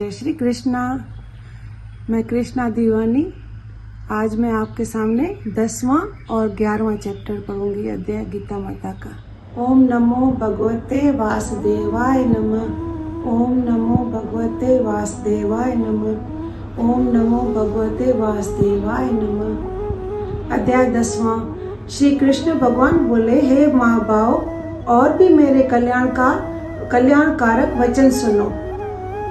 जय श्री कृष्णा। मैं कृष्णा दीवानी। आज मैं आपके सामने 10वां और 11वां चैप्टर पढ़ूंगी अध्याय गीता माता का। ओम नमो भगवते वासुदेवाय नमः। ओम नमो भगवते वासुदेवाय नमः। ओम नमो भगवते वासुदेवाय नमः। अध्याय 10वां। श्री कृष्ण भगवान बोले, हे माँ बाप, और भी मेरे कल्याणकारक वचन सुनो।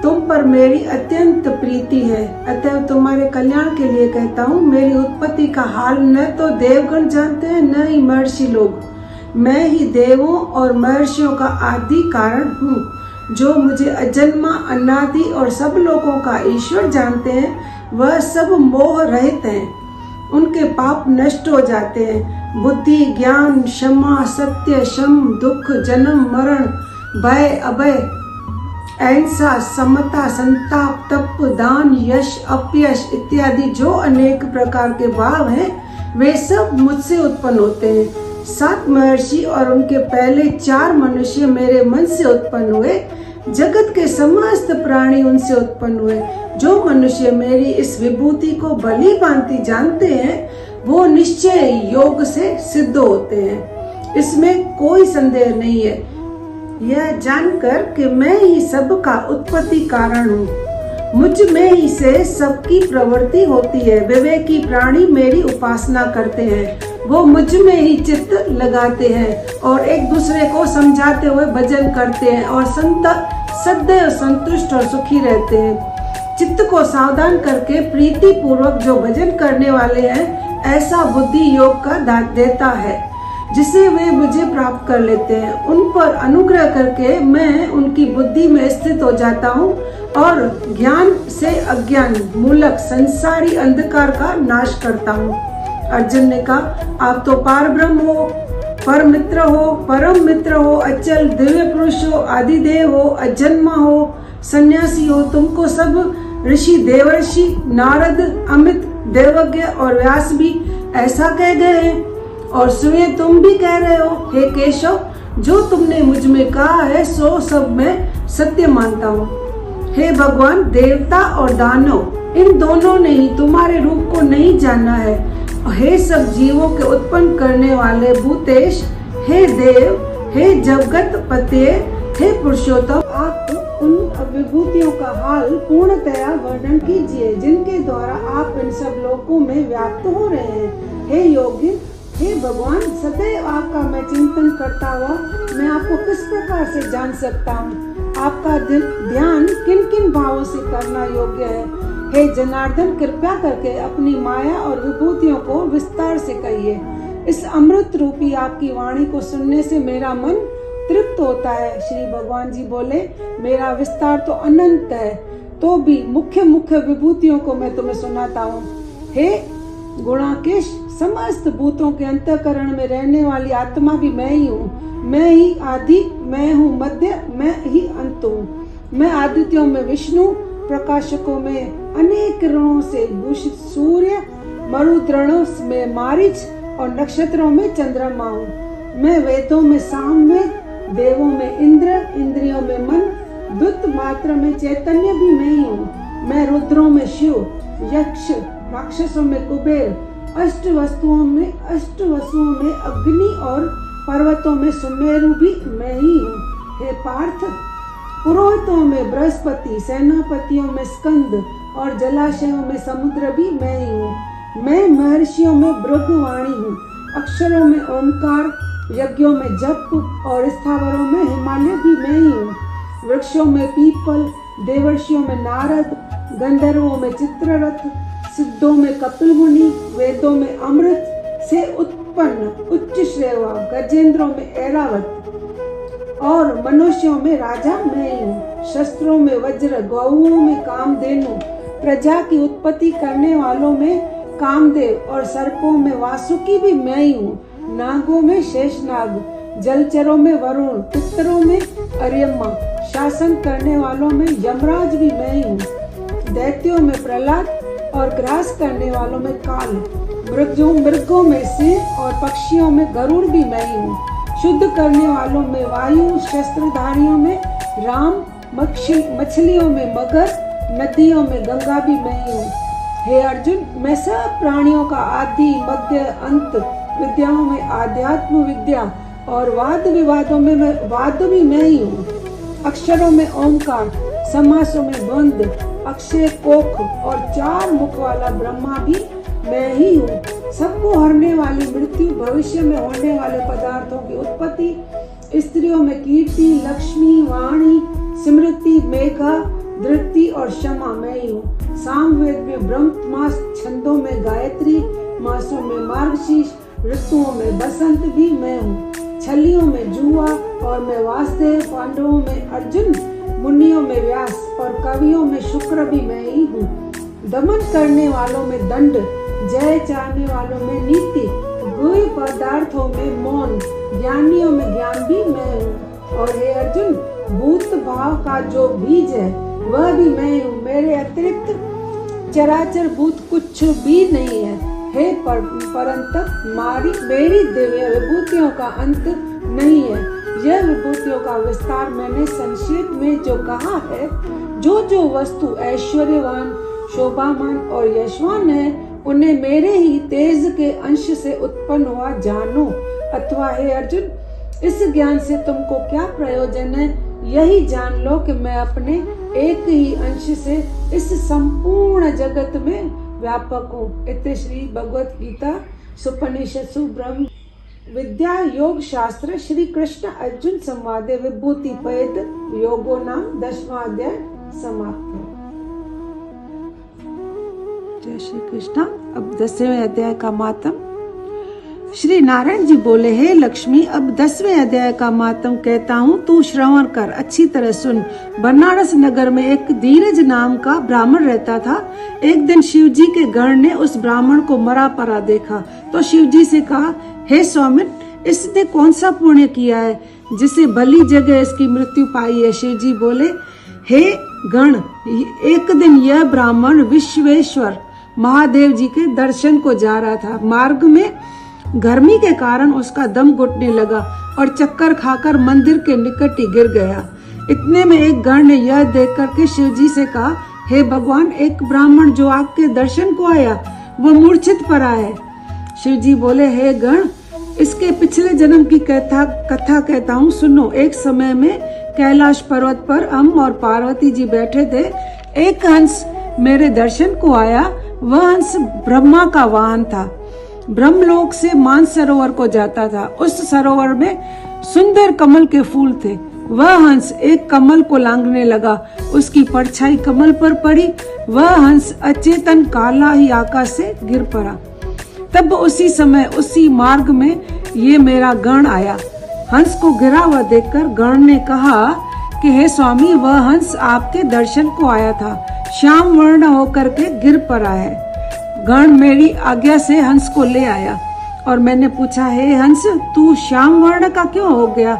तुम पर मेरी अत्यंत प्रीति है, अतः तुम्हारे कल्याण के लिए कहता हूँ। मेरी उत्पत्ति का हाल न तो देवगण जानते हैं, न ही महर्षि लोग। मैं ही देवों और महर्षियों का आदि कारण हूँ। जो मुझे अजन्मा, अनादि और सब लोगों का ईश्वर जानते हैं, वह सब मोह रहित हैं। उनके पाप नष्ट हो जाते हैं। बुद्धि, ज्ञान, क्षमा, सत्य, शम, दुख, जन्म, मरण, भय, अभय, अहिंसा, समता, संताप, तप, दान, यश, अपयश इत्यादि जो अनेक प्रकार के भाव हैं, वे सब मुझसे उत्पन्न होते हैं। 7 महर्षि और उनके पहले 4 मनुष्य मेरे मन से उत्पन्न हुए। जगत के समस्त प्राणी उनसे उत्पन्न हुए। जो मनुष्य मेरी इस विभूति को भली भांति जानते हैं, वो निश्चय योग से सिद्ध होते हैं। इसमें कोई संदेह नहीं है। यह जानकर कि मैं ही सबका उत्पत्ति कारण हूँ, मुझ में ही से सबकी प्रवृत्ति होती है। विवेकी प्राणी मेरी उपासना करते हैं, वो मुझ में ही चित्त लगाते हैं और एक दूसरे को समझाते हुए भजन करते हैं और सदैव संतुष्ट और सुखी रहते हैं। चित्त को सावधान करके प्रीति पूर्वक जो भजन करने वाले हैं, ऐसा बुद्धि योग का दान देता है, जिसे वे मुझे प्राप्त कर लेते हैं। उन पर अनुग्रह करके मैं उनकी बुद्धि में स्थित हो जाता हूँ और ज्ञान से अज्ञान मूलक संसारी अंधकार का नाश करता हूँ। अर्जुन ने कहा, आप तो पार ब्रह्म हो, परम मित्र हो, अचल दिव्य पुरुष हो, आदिदेव हो, अजन्मा हो, सन्यासी हो। तुमको सब ऋषि, देवर्षि, नारद, अमित, देवज्ञ और व्यास भी ऐसा कह गए हैं, और स्वयं तुम भी कह रहे हो। हे केशव, जो तुमने मुझ में कहा है सो सब मैं सत्य मानता हूँ। हे भगवान, देवता और दानव इन दोनों ने ही तुम्हारे रूप को नहीं जाना है। हे सब जीवों के उत्पन्न करने वाले भूतेश, हे देव, हे जगत पते, हे पुरुषोत्तम, आप उन विभूतियों का हाल पूर्णतया वर्णन कीजिए जिनके द्वारा आप इन सब लोकों में व्याप्त हो रहे हैं। हे योगी, हे भगवान, सदैव आपका मैं चिंतन करता हुआ मैं आपको किस प्रकार से जान सकता हूँ? आपका ध्यान किन किन भावों से करना योग्य है? हे जनार्दन, कृपया करके अपनी माया और विभूतियों को विस्तार से कहिए। इस अमृत रूपी आपकी वाणी को सुनने से मेरा मन तृप्त होता है। श्री भगवान जी बोले, मेरा विस्तार तो अनंत है, तो भी मुख्य मुख्य विभूतियों को मैं तुम्हें सुनाता हूँ। हे गुणाकेश, समस्त भूतों के अंतःकरण में रहने वाली आत्मा भी मैं ही हूँ। मैं ही आदि, मैं हूँ मध्य, मैं ही अंत हूँ। मैं आदित्यों में विष्णु, प्रकाशकों में अनेक किरणों से भूषित सूर्य, मरुद्रणों में मारीच और नक्षत्रों में चंद्रमा हूँ। मैं वेदों में सामवेद, देवों में इंद्र, इंद्रियों में मन, द्युत मात्र में चैतन्य भी मैं ही हूँ। मैं रुद्रों में शिव, यक्ष, राक्षसों में कुबेर, अष्ट वसुओं में अग्नि और पर्वतों में सुमेरु भी मैं ही हूँ। हे पार्थ, पुरोहितों में बृहस्पति, सेनापतियों में स्कंद और जलाशयों में समुद्र भी मैं ही हूँ। मैं महर्षियों में भृगुवाणी हूँ, अक्षरों में ओंकार, यज्ञों में जप और स्थावरों में हिमालय भी मैं ही हूँ। वृक्षों में पीपल, देवर्षियों में नारद, गंधर्वों में चित्ररथ, सिद्धों में कपिल मुनि, वेदों में अमृत से उत्पन्न उच्च श्रेवा, गजेंद्रों में ऐरावत और मनुष्यों में राजा मैं ही हूँ। शस्त्रों में वज्र, गौओं में कामधेनु, प्रजा की उत्पत्ति करने वालों में कामदेव और सर्पों में वासुकी भी मैं ही हूँ। नागों में शेषनाग, जलचरों में वरुण, पितरों में अर्यमा, शासन करने वालों में यमराज भी मैं ही हूँ। दैत्यों में प्रहलाद और ग्रास करने वालों में काल, मृगों में सिंह और पक्षियों में गरुड़ भी मैं ही हूँ। शुद्ध करने वालों में वायु, शस्त्रधारियों में राम, मछलियों में मगर, नदियों में गंगा भी मैं ही हूँ। हे अर्जुन, मैं सब प्राणियों का आदि मध्य अंत, विद्याओं में आध्यात्म विद्या और वाद विवादों में वाद भी मैं ही हूँ। अक्षरों में ओंकार, समासों में द्वंद, अक्षय कोख और 4 मुख वाला ब्रह्मा भी मैं ही हूँ। सबको हरने वाली मृत्यु, भविष्य में होने वाले पदार्थों की उत्पत्ति, स्त्रियों में कीर्ति, लक्ष्मी, वाणी, स्मृति, मेघा, धृति और क्षमा मैं ही हूँ। सामवेद में ब्रह्म मास, छंदों में गायत्री, मासों में मार्गशीर्ष, ऋतुओं में बसंत भी मैं हूँ। छलियों में जुआ और मैं वासुदेव, पांडवों में अर्जुन, मुनियों में व्यास और कवियों में शुक्र भी मैं ही हूँ। दमन करने वालों में दंड, जय चाहने वालों में नीति, गुह्य पदार्थों में मौन, ज्ञानियों में ज्ञान भी मैं हूँ। और हे अर्जुन, भूत भाव का जो बीज है वह भी मैं हूँ। मेरे अतिरिक्त चराचर भूत कुछ भी नहीं है। हे परंतप, मेरी दिव्य विभूतियों का अंत नहीं है। यह विभूतियों का विस्तार मैंने संक्षेप में जो कहा है। जो जो वस्तु ऐश्वर्यवान, शोभामान और यशवान है, उन्हें मेरे ही तेज के अंश से उत्पन्न हुआ जानो। अथवा हे अर्जुन, इस ज्ञान से तुमको क्या प्रयोजन है? यही जान लो कि मैं अपने एक ही अंश से इस संपूर्ण जगत में व्यापक हूँ। इति श्री भगवत गीता सुपनिषत्सु ब्रह्म विद्या योग शास्त्र श्री कृष्ण अर्जुन संवादे विभूति पेद योगो नाम 10वां अध्याय समाप्त। जय श्री कृष्ण। अब 10वें अध्याय का मातम। श्री नारायण जी बोले, हे लक्ष्मी, अब 10वें अध्याय का मातम कहता हूँ, तू श्रवण कर, अच्छी तरह सुन। बनारस नगर में एक धीरज नाम का ब्राह्मण रहता था। एक दिन शिव जी के गण ने उस ब्राह्मण को मरा पड़ा देखा तो शिव जी से कहा, हे स्वामी, इसने कौन सा पुण्य किया है जिसे भली जगह इसकी मृत्यु पाई है? शिव जी बोले, हे गण, एक दिन यह ब्राह्मण विश्वेश्वर महादेव जी के दर्शन को जा रहा था। मार्ग में गर्मी के कारण उसका दम घुटने लगा और चक्कर खाकर मंदिर के निकट ही गिर गया। इतने में एक गण ने यह देख करके शिव जी से कहा, हे भगवान, एक ब्राह्मण जो आपके दर्शन को आया वह मूर्छित पड़ा है। शिव जी बोले, हे गण, इसके पिछले जन्म की कथा कहता हूँ, सुनो। एक समय में कैलाश पर्वत पर हम और पार्वती जी बैठे थे। एक हंस मेरे दर्शन को आया। वह हंस ब्रह्मा का वाहन था। ब्रह्मलोक से मानसरोवर को जाता था। उस सरोवर में सुंदर कमल के फूल थे। वह हंस एक कमल को लांघने लगा। उसकी परछाई कमल पर पड़ी। वह हंस अचेतन काला ही आकाश से गिर पड़ा। तब उसी समय उसी मार्ग में ये मेरा गण आया। हंस को गिरा हुआ देखकर गण ने कहा कि हे स्वामी, वह हंस आपके दर्शन को आया था, श्याम वर्ण होकर के गिर पड़ा है। गण मेरी आज्ञा से हंस को ले आया और मैंने पूछा, हे हंस, तू श्याम वर्ण का क्यों हो गया?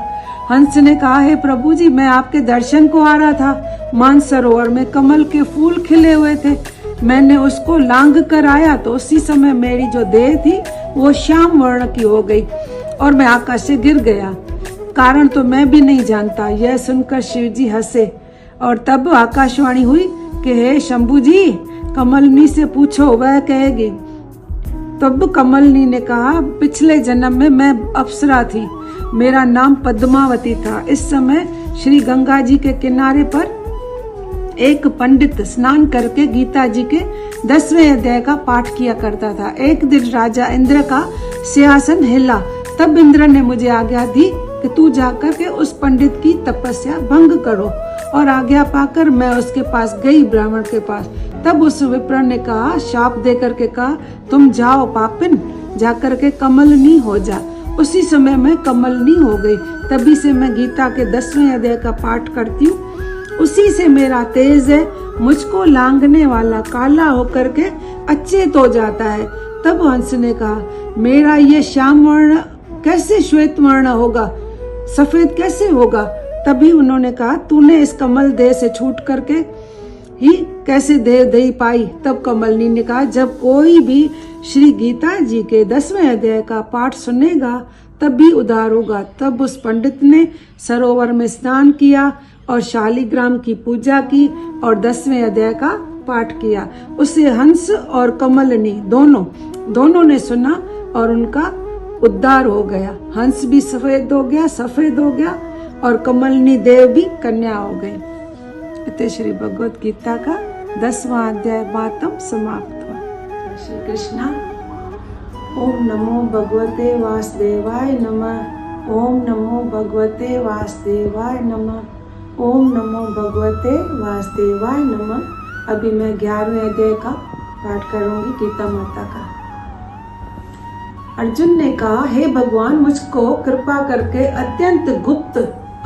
हंस ने कहा, हे प्रभु जी, मैं आपके दर्शन को आ रहा था। मानसरोवर में कमल के फूल खिले हुए थे। मैंने उसको लांघ कर आया तो उसी समय मेरी जो देह थी वो श्याम वर्ण की हो गई और मैं आकाश से गिर गया। कारण तो मैं भी नहीं जानता। यह सुनकर शिव जी हंसे और तब आकाशवाणी हुई कि हे शंभू जी, कमलनी से पूछो, वह कहेगी। तब कमलनी ने कहा, पिछले जन्म में मैं अप्सरा थी, मेरा नाम पद्मावती था। इस समय श्री गंगा जी के किनारे पर एक पंडित स्नान करके गीता जी के 10वें अध्याय का पाठ किया करता था। एक दिन राजा इंद्र का सिंहासन हिला। तब इंद्र ने मुझे आज्ञा दी कि तू जाकर के उस पंडित की तपस्या भंग करो। और आज्ञा पाकर मैं उसके पास गई, ब्राह्मण के पास। तब उस विप्र ने कहा, शाप दे करके कहा, तुम जाओ पापिन, जाकर के कमलनी हो जा। उसी समय मैं कमलनी हो गई। तभी से मैं गीता के 10वें अध्याय का पाठ करती हूँ। उसी से मेरा तेज है। मुझको लांघने वाला काला होकर के अचेत हो जाता है। तब हंस ने कहा, मेरा ये श्याम वर्ण कैसे श्वेत वर्ण होगा, सफेद कैसे होगा? तभी उन्होंने कहा, तूने इस कमल देह से छूट करके ही कैसे देह दही पाई? तब कमलनी ने कहा, जब कोई भी श्री गीता जी के 10वें अध्याय का पाठ सुनेगा तब भी उद्धार होगा। तब उस पंडित ने सरोवर में स्नान किया और शालिग्राम की पूजा की और 10वें अध्याय का पाठ किया। उसे हंस और कमलनी दोनों ने सुना और उनका उद्धार हो गया। हंस भी सफेद हो गया और कमलनी देव भी कन्या हो गई। इतने श्री भगवत गीता का 10वां अध्याय बातम समाप्त हुआ। श्री कृष्णा। ओम नमो भगवते वासुदेवाय नमः। ओम नमो भगवते वासुदेवाय नमः। ओम नमो भगवते वासुदेवाय नमः। अभी मैं 11वें अध्याय का पाठ करूंगी गीता माता का। अर्जुन ने कहा, हे भगवान, मुझको कृपा करके अत्यंत गुप्त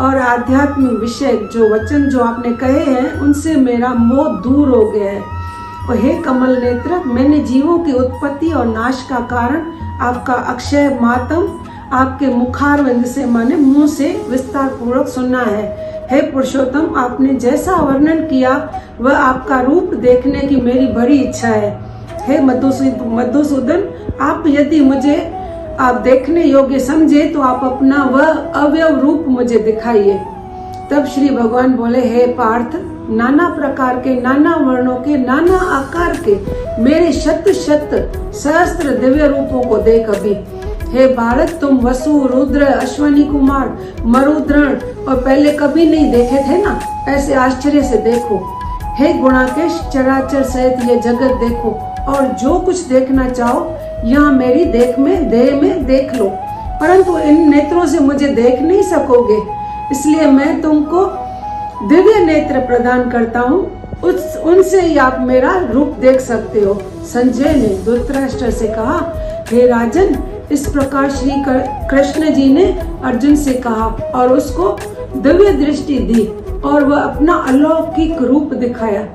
और आध्यात्मिक विषय जो वचन जो आपने कहे हैं उनसे मेरा मोह दूर हो गया है। और हे कमल नेत्र, मैंने जीवों की उत्पत्ति और नाश का कारण आपका अक्षय मातम आपके मुखारविंद से माने मुंह से विस्तार पूर्वक सुना है। हे पुरुषोत्तम, आपने जैसा वर्णन किया वह आपका रूप देखने की मेरी बड़ी इच्छा है। हे मधुसूदन, आप यदि मुझे आप देखने योग्य समझे तो आप अपना वह अवयव रूप मुझे दिखाइए। तब श्री भगवान बोले, हे पार्थ, नाना प्रकार के, नाना वर्णों के, नाना आकार के मेरे शत सहस्त्र दिव्य रूपों को देख अभी। हे भारत, तुम वसु, रुद्र, अश्वनी कुमार, मरुद्रण और पहले कभी नहीं देखे थे ना, ऐसे आश्चर्य से देखो। हे गुणाकेश, चराचर सहित ये जगत देखो और जो कुछ देखना चाहो यहाँ मेरी देह में देख लो, परंतु इन नेत्रों से मुझे देख नहीं सकोगे, इसलिए मैं तुमको दिव्य नेत्र प्रदान करता हूँ, उनसे ही आप मेरा रूप देख सकते हो। संजय ने धृतराष्ट्र से कहा, हे राजन, इस प्रकार श्री कृष्ण जी ने अर्जुन से कहा और उसको दिव्य दृष्टि दी और वह अपना अलौकिक रूप दिखाया।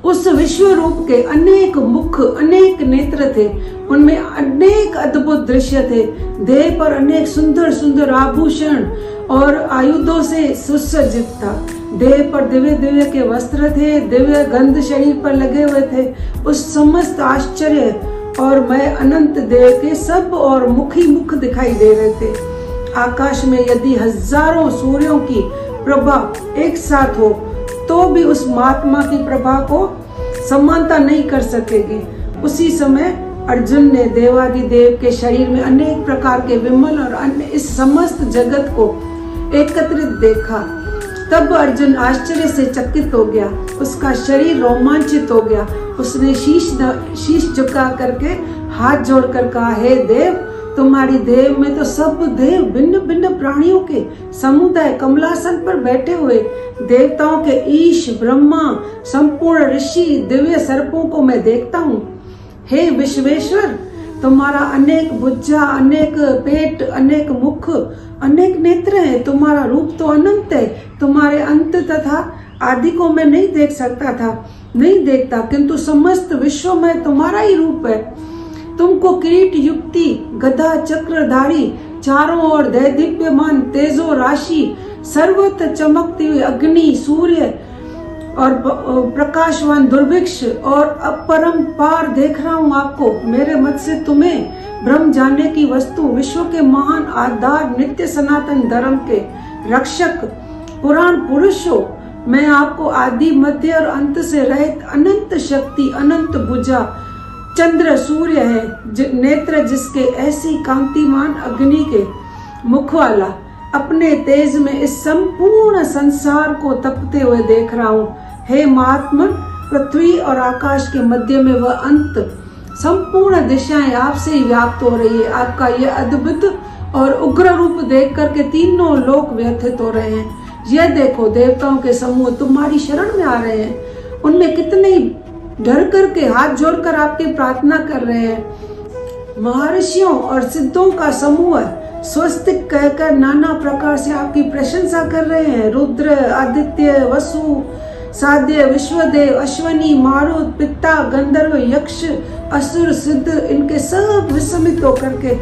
उस विश्व रूप के अनेक मुख, अनेक नेत्र थे, उनमें अनेक अद्भुत दृश्य थे। देह पर अनेक सुंदर सुंदर आभूषण और आयुधों से सुसज्जित था। देह पर दिव्य के वस्त्र थे, दिव्य गंध शरीर पर लगे हुए थे। उस समस्त आश्चर्य और मैं अनंत देव के सब और मुखी मुख दिखाई दे रहे थे। आकाश में यदि हजारों सूर्यों की प्रभा एक साथ हो तो भी उस महात्मा की प्रभा को समानता नहीं कर सकेगी। उसी समय अर्जुन ने देवादिदेव के शरीर में अनेक प्रकार के विमल और अन्य इस समस्त जगत को एकत्रित देखा। तब अर्जुन आश्चर्य से चकित हो गया, उसका शरीर रोमांचित हो गया। उसने शीश झुका करके हाथ जोड़कर कहा, हे देव, तुम्हारी देव में तो सब देव भिन्न भिन्न प्राणियों के समुदाय कमलासन पर बैठे हुए देवताओं के ईश, ब्रह्मा, संपूर्ण ऋषि, दिव्य सर्पों को मैं देखता हूँ। हे विश्वेश्वर, तुम्हारा अनेक भुजा, अनेक पेट, अनेक मुख, अनेक नेत्र है। तुम्हारा रूप तो अनंत है। तुम्हारे अंत तथा आदि को मैं नहीं देखता, किंतु समस्त विश्व में तुम्हारा ही रूप है। तुमको किरीट युक्ति, गदा चक्रधारी, चारों ओर दैदीप्यमान तेजो राशि, सर्वत्र चमकती हुई अग्नि, सूर्य और प्रकाशवान दुर्भिक्ष और अपरंपार देख रहा हूँ आपको। मेरे मत से तुम्हें ब्रह्म जानने की वस्तु, विश्व के महान आधार, नित्य सनातन धर्म के रक्षक, पुराण पुरुष हो। मैं आपको आदि, मध्य और अंत से रहित अनंत शक्ति, अनंत भुजा, चंद्र सूर्य है, नेत्र जिसके ऐसी कांतिमान अग्नि के मुख वाला, अपने तेज में इस संपूर्ण संसार को तपते हुए देख रहा हूँ। हे महात्मन, पृथ्वी और आकाश के मध्य में वह अंत, संपूर्ण दिशाएं आपसे ही व्याप्त हो रही है। आपका यह अद्भुत और उग्र रूप देख करके तीनों लोक व्यथित हो रहे हैं। यह देखो, देवताओं के समूह तुम्हारी शरण में आ रहे हैं। उनमें कितने डर करके हाथ जोड़कर आपकी प्रार्थना कर रहे हैं। महर्षियों और सिद्धों का समूह स्वस्तिक कहकर नाना प्रकार से आपकी प्रशंसा कर रहे हैं। रुद्र, आदित्य, वसु, साध्य, विश्वदेव, अश्वनी, मारुत, पिता, गंधर्व, यक्ष, असुर, सिद्ध, इनके सब विस्मित होकर के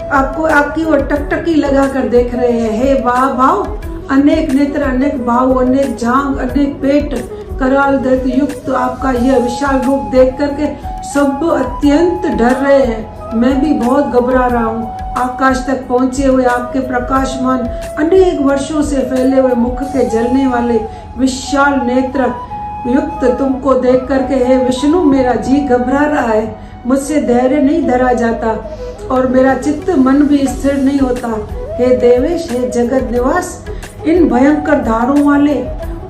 आपको आपकी ओर टकटकी लगाकर देख रहे हैं। हे भाव, अनेक नेत्र, अनेक बाहु, अनेक जांग, अनेक पेट, कराल दंत युक्त आपका यह विशाल रूप देख करके सब अत्यंत डर रहे हैं। मैं भी बहुत घबरा रहा हूँ। आकाश तक पहुंचे हुए आपके प्रकाशमान अनेक वर्षों से फैले हुए मुख के जलने वाले विशाल नेत्र युक्त तुमको देख करके हे विष्णु मेरा जी घबरा रहा है, मुझसे धैर्य नहीं धरा जाता और मेरा चित्त मन भी स्थिर नहीं होता। हे देवेश, हे जगत निवास, इन भयंकर धारों वाले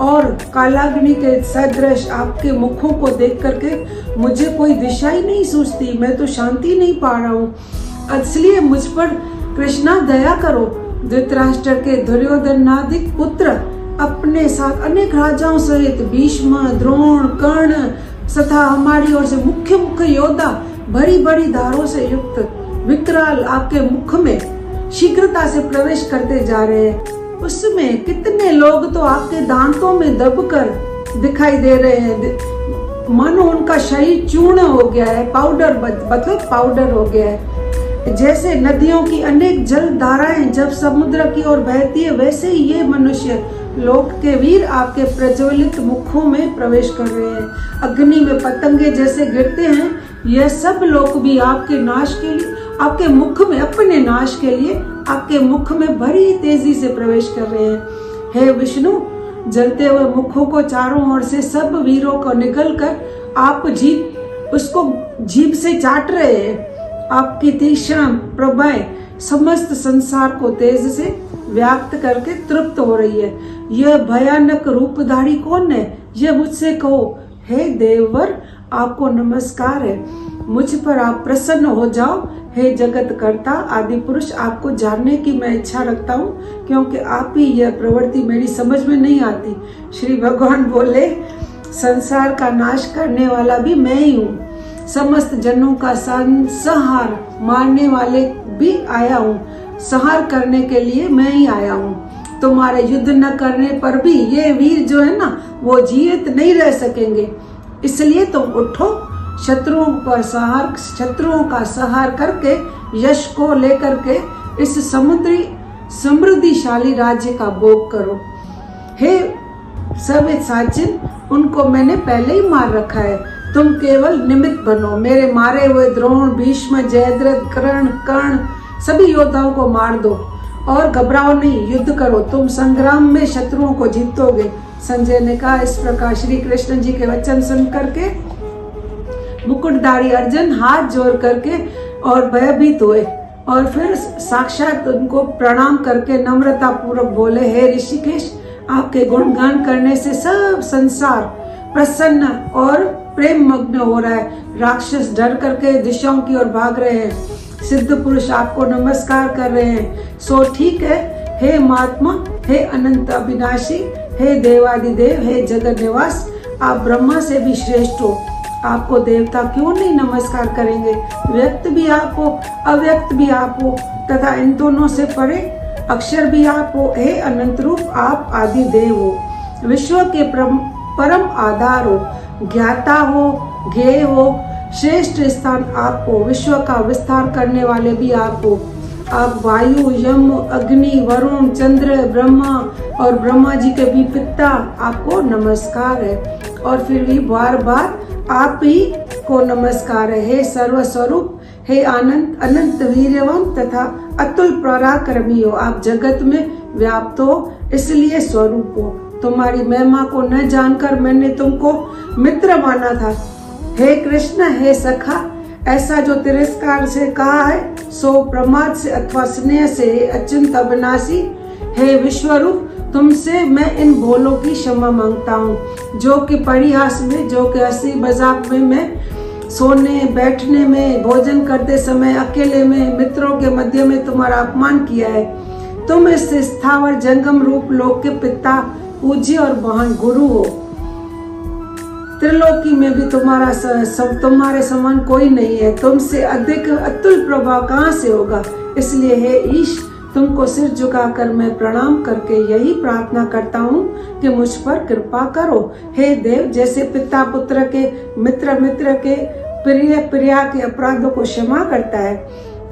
और कालाग्नि के सदृश आपके मुखों को देख करके मुझे कोई दिशा ही नहीं सूझती, मैं तो शांति नहीं पा रहा हूँ। इसलिए मुझ पर कृष्णा दया करो। धृतराष्ट्र के दुर्योधनादिक पुत्र अपने साथ अनेक राजाओं सहित भीष्म, द्रोण, कर्ण तथा हमारी ओर से मुख्य मुख्य योद्धा बड़ी बड़ी धारों से युक्त विकराल आपके मुख में शीघ्रता से प्रवेश करते जा रहे हैं। उसमें कितने लोग तो आपके दांतों में दबकर दिखाई दे रहे हैं, मानो उनका शरीर चूर्ण हो गया है, पाउडर मतलब पाउडर हो गया है। जैसे नदियों की अनेक जल धाराएं जब समुद्र की ओर बहती है, वैसे ही ये मनुष्य लोक के वीर आपके प्रज्वलित मुखों में प्रवेश कर रहे हैं। अग्नि में पतंगे जैसे गिरते हैं, यह सब लोग भी आपके नाश के लिए, आपके मुख में, अपने नाश के लिए आपके मुख में बड़ी तेजी से प्रवेश कर रहे हैं। हे विष्णु, जलते हुए मुखों को चारों ओर से सब वीरों को निगल कर आप उसको जीभ से चाट रहे हैं। आपकी तीक्ष्ण प्रभाएं समस्त संसार को तेज से व्याप्त करके तृप्त हो रही है। यह भयानक रूपधारी कौन है, यह मुझसे कहो। हे देववर, आपको नमस्कार है, मुझ पर आप प्रसन्न हो जाओ। हे जगत कर्ता आदि पुरुष, आपको जानने की मैं इच्छा रखता हूँ, क्योंकि आप ही यह प्रवृत्ति मेरी समझ में नहीं आती। श्री भगवान बोले, संसार का नाश करने वाला भी मैं ही हूँ, समस्त जनों का संहार मारने वाले भी आया हूँ, संहार करने के लिए मैं ही आया हूँ। तुम्हारे युद्ध न करने पर भी ये वीर जो है ना, वो जीवित नहीं रह सकेंगे। इसलिए तुम उठो, शत्रुओं का संहार करके यश को लेकर के इस समृद्धिशाली राज्य का भोग करो। हे सब साचिन, उनको मैंने पहले ही मार रखा है, तुम केवल निमित्त बनो। मेरे मारे हुए द्रोण, भीष्म, जयद्रथ, कर्ण सभी योद्धाओं को मार दो और घबराओ नहीं, युद्ध करो, तुम संग्राम में शत्रुओं को जीतोगे। संजय ने कहा। इस प्रकार श्री कृष्ण जी के वचन सुन करके मुकुटधारी अर्जुन हाथ जोड़ करके और भयभीत हुए और फिर साक्षात उनको प्रणाम करके नम्रता पूर्वक बोले, हे ऋषिकेश, आपके गुणगान करने से सब संसार प्रसन्न और प्रेम मग्न हो रहा है। राक्षस डर करके दिशाओं की ओर भाग रहे हैं, सिद्ध पुरुष आपको नमस्कार कर रहे हैं। सो ठीक है, हे महात्मा, हे अनंत अविनाशी, हे देवादिदेव, हे जगत निवास, आप ब्रह्मा से भी श्रेष्ठ हो। आपको देवता क्यों नहीं नमस्कार करेंगे? व्यक्त भी आप हो, अव्यक्त भी आप हो, तथा इन दोनों से परे अक्षर भी आप हो। हे अनंत रूप, आप आदि देव हो, विश्व के परम आधार हो, ज्ञाता हो, ज्ञेय हो, श्रेष्ठ स्थान आप हो, विश्व का विस्तार करने वाले भी आप हो। आप वायु, यम, अग्नि, वरुण, चंद्र, ब्रह्मा और ब्रह्मा जी के भी पिता, आपको नमस्कार है। और फिर भी बार बार आप ही को नमस्कार है। हे सर्व स्वरूप, हे आनंद अनंत वीर्यवान तथा अतुल पराक्रमी हो, आप जगत में व्याप्त हो, इसलिए स्वरूप हो। तुम्हारी महिमा को न जानकर मैंने तुमको मित्र माना था। हे कृष्ण, हे सखा, ऐसा जो तिरस्कार से कहा है सो प्रमाद से अथवा स्नेह से, हे अचिंत अविनाशी, हे विश्वरूप, तुमसे मैं इन भोलों की क्षमा मांगता हूँ, जो कि परिहास में, जो कि हंसी मजाक में, मैं सोने बैठने में, भोजन करते समय, अकेले में, मित्रों के मध्य में तुम्हारा अपमान किया है। तुम इस स्थावर जंगम रूप लोक के पिता, पूज्य और महान गुरु हो। त्रिलोकी में भी तुम्हारे समान कोई नहीं है, तुमसे अधिक अतुल प्रभाव कहाँ से होगा। इसलिए हे ईश, तुमको सिर झुकाकर मैं प्रणाम करके यही प्रार्थना करता हूँ कि मुझ पर कृपा करो। हे देव, जैसे पिता पुत्र के, मित्र के, प्रिया के अपराधों को क्षमा करता है,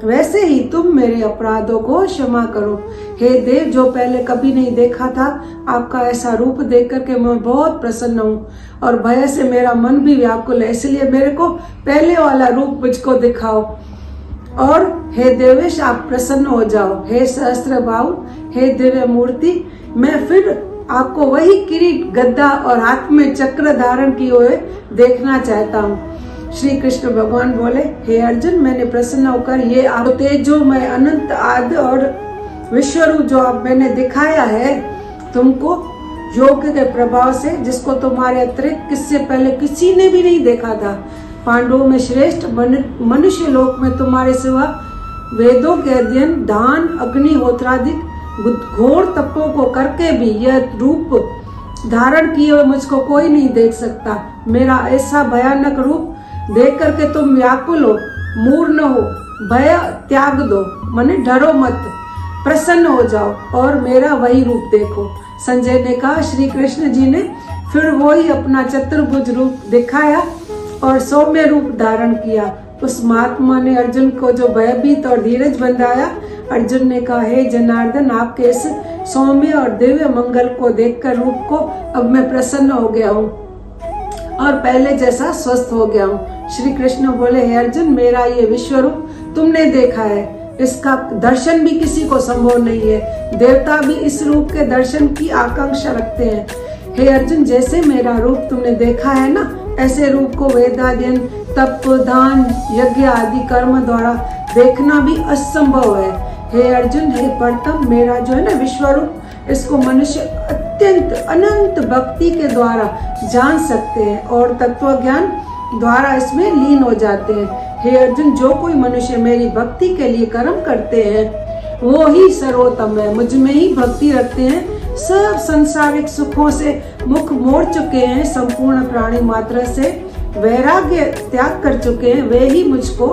वैसे ही तुम मेरे अपराधों को क्षमा करो। हे देव, जो पहले कभी नहीं देखा था, आपका ऐसा रूप देख करके मैं बहुत प्रसन्न हूँ और भय से मेरा मन भी व्याकुल है, इसलिए मेरे को पहले वाला रूप मुझको दिखाओ। और हे देवेश आप प्रसन्न हो जाओ, हे सहस्त्र बाहु, हे दिव्य मूर्ति, मैं फिर आपको वही किरीट, गद्दा और हाथ में चक्र धारण किए हुए देखना चाहता हूँ। श्री कृष्ण भगवान बोले, हे अर्जुन, मैंने प्रसन्न होकर ये आप तेजो में अनंत आदि और विश्वरूप जो आप मैंने दिखाया है तुमको योग के प्रभाव से, जिसको तुम्हारे अतिरिक्त किससे पहले किसी ने भी नहीं देखा था। पांडवों में श्रेष्ठ, मनुष्य लोक में तुम्हारे सिवा वेदों के अध्ययन, दान, अग्निहोत्रादिक घोर तपों को करके भी यह रूप धारण किए हुए मुझको कोई नहीं देख सकता। मेरा ऐसा भयानक रूप देख करके तुम व्याकुल हो, मूर्ण हो, भय त्याग दो, माने डरो मत, प्रसन्न हो जाओ और मेरा वही रूप देखो। संजय ने कहा, श्री कृष्ण जी ने फिर वही अपना चतुर्भुज रूप दिखाया और सौम्य रूप धारण किया। उस महात्मा ने अर्जुन को जो भयभीत और धीरज बंधाया। अर्जुन ने कहा, हे जनार्दन, आपके इस सौम्य और दिव्य मंगल को देखकर रूप को अब मैं प्रसन्न हो गया हूँ और पहले जैसा स्वस्थ हो गया हूँ। श्री कृष्ण बोले, हे अर्जुन, मेरा ये विश्व रूप तुमने देखा है, इसका दर्शन भी किसी को संभव नहीं है। देवता भी इस रूप के दर्शन की आकांक्षा रखते हैं। हे अर्जुन, जैसे मेरा रूप तुमने देखा है ना, ऐसे रूप को वेदाध्ययन, तप, दान, यज्ञ आदि कर्म द्वारा देखना भी असंभव है। हे अर्जुन, हे परतम, मेरा जो है ना विश्व रूप, इसको मनुष्य अत्यंत अनंत भक्ति के द्वारा जान सकते हैं और तत्व ज्ञान द्वारा इसमें लीन हो जाते हैं। हे अर्जुन, जो कोई मनुष्य मेरी भक्ति के लिए कर्म करते हैं वो ही सर्वोत्तम है। मुझ में ही भक्ति रखते हैं, सब संसारिक सुखों से मुख मोड़ चुके हैं, संपूर्ण प्राणी मात्र से वैराग्य त्याग कर चुके हैं, वे ही मुझको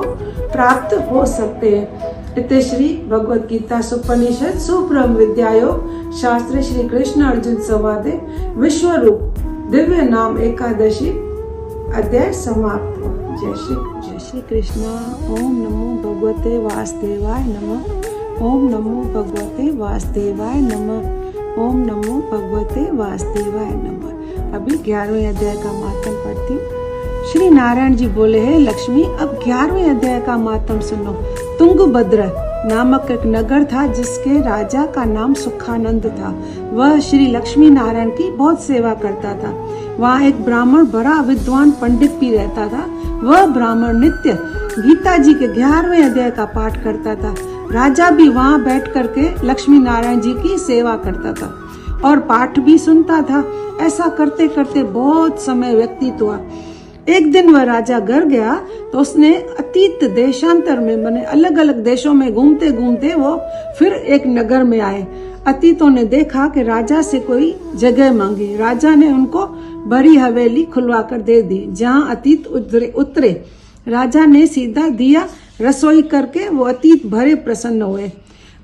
प्राप्त हो सकते हैं। इति श्री भगवद गीता सुपनिषद सुब्रह्म विद्यायोग शास्त्र श्री कृष्ण अर्जुन संवादे विश्व रूप दिव्य नाम एकादशी अध्याय समाप्त। जय श्री कृष्ण। ओम नमो भगवते वासुदेवाय नमः। ओम नमो भगवते वासुदेवाय नमः। ओम नमो भगवते वासुदेवाय नमः। अभी 11वें अध्याय का मातम पढ़ती हूँ। श्री नारायण जी बोले, है लक्ष्मी, अब 11वें अध्याय का मातम सुनो। तुंगभद्र नामक एक नगर था जिसके राजा का नाम सुखानंद था। वह श्री लक्ष्मी नारायण की बहुत सेवा करता था। वहाँ एक ब्राह्मण बड़ा विद्वान पंडित भी रहता था। वह ब्राह्मण नित्य गीता जी के 11वें अध्याय का पाठ करता था। राजा भी वहाँ बैठ करके लक्ष्मी नारायण जी की सेवा करता था और पाठ भी सुनता था। ऐसा करते करते बहुत समय व्यतीत हुआ। एक दिन वह राजा घर गया तो उसने अतीत देशांतर में, माने अलग अलग देशों में घूमते घूमते वो फिर एक नगर में आए। अतीतों ने देखा कि राजा से कोई जगह मांगी। राजा ने उनको बड़ी हवेली खुलवा कर दे दी। जहाँ अतीत उतरे राजा ने सीधा दिया रसोई करके वो अतीत भरे प्रसन्न हुए।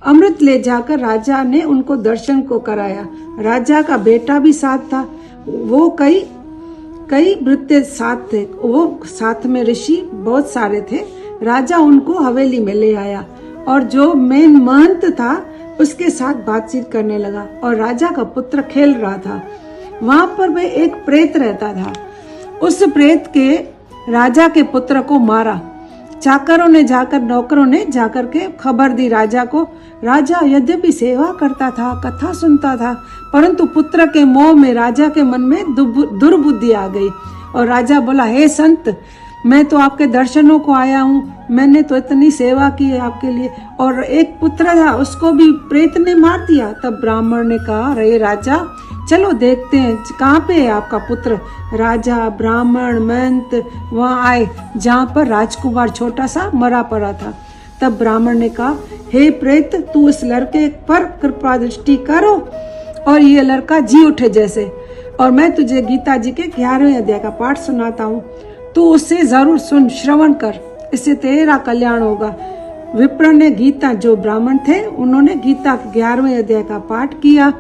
अमृत ले जाकर राजा ने उनको दर्शन को कराया। राजा का बेटा भी साथ था। वो कई भृत्य साथ थे। वो साथ में ऋषि बहुत सारे थे। राजा उनको हवेली में ले आया और जो मेन महंत था उसके साथ बातचीत करने लगा और राजा का पुत्र खेल रहा था। वहां पर भी एक प्रेत रहता था। उस प्रेत के राजा के पुत्र को मारा। चाकरों ने जाकर, नौकरों ने जाकर के खबर दी राजा को। राजा यद्यपि सेवा करता था, कथा सुनता था, परंतु पुत्र के मोह में राजा के मन में दुर्बुद्धि आ गई और राजा बोला, हे संत, मैं तो आपके दर्शनों को आया हूँ, मैंने तो इतनी सेवा की है आपके लिए, और एक पुत्र था उसको भी प्रेत ने मार दिया। तब ब्राह्मण ने कहा, रे राजा, चलो देखते हैं कहाँ पे है आपका पुत्र। राजा, ब्राह्मण, महंत वहाँ आए जहाँ पर राजकुमार छोटा सा मरा पड़ा था। तब ब्राह्मण ने कहा, हे प्रेत, तू इस लड़के पर कृपा दृष्टि करो और ये लड़का जी उठे जैसे, और मैं तुझे गीता जी के 11वें अध्याय का पाठ सुनाता हूँ, तू उससे जरूर सुन, श्रवण कर, इससे तेरा कल्याण होगा। विप्र ने गीता, जो ब्राह्मण थे उन्होंने गीता के 11वें अध्याय का पाठ किया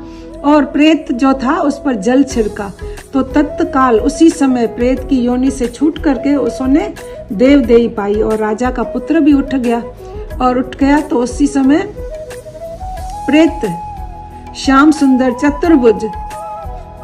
और प्रेत जो था उस पर जल छिड़का तो तत्काल उसी समय प्रेत की योनि से छूट करके उसने देवदेही पाई और राजा का पुत्र भी उठ गया तो उसी समय प्रेत श्याम सुंदर चतुर्भुज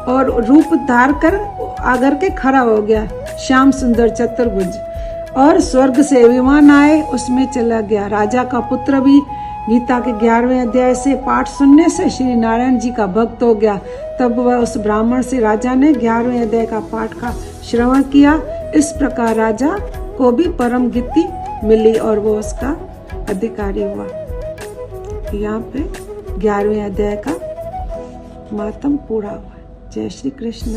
और रूप धार कर आकर के खड़ा हो गया। श्याम सुंदर चतुर्भुज और स्वर्ग से विमान आए, उसमें चला गया। राजा का पुत्र भी गीता के 11वें अध्याय से पाठ सुनने से श्री नारायण जी का भक्त हो गया। तब वह उस ब्राह्मण से राजा ने 11वें अध्याय का पाठ का श्रवण किया। इस प्रकार राजा को भी परम गति मिली और वो उसका अधिकारी हुआ। यहाँ पे 11वें अध्याय का मातम पूरा हुआ। जय श्री कृष्ण।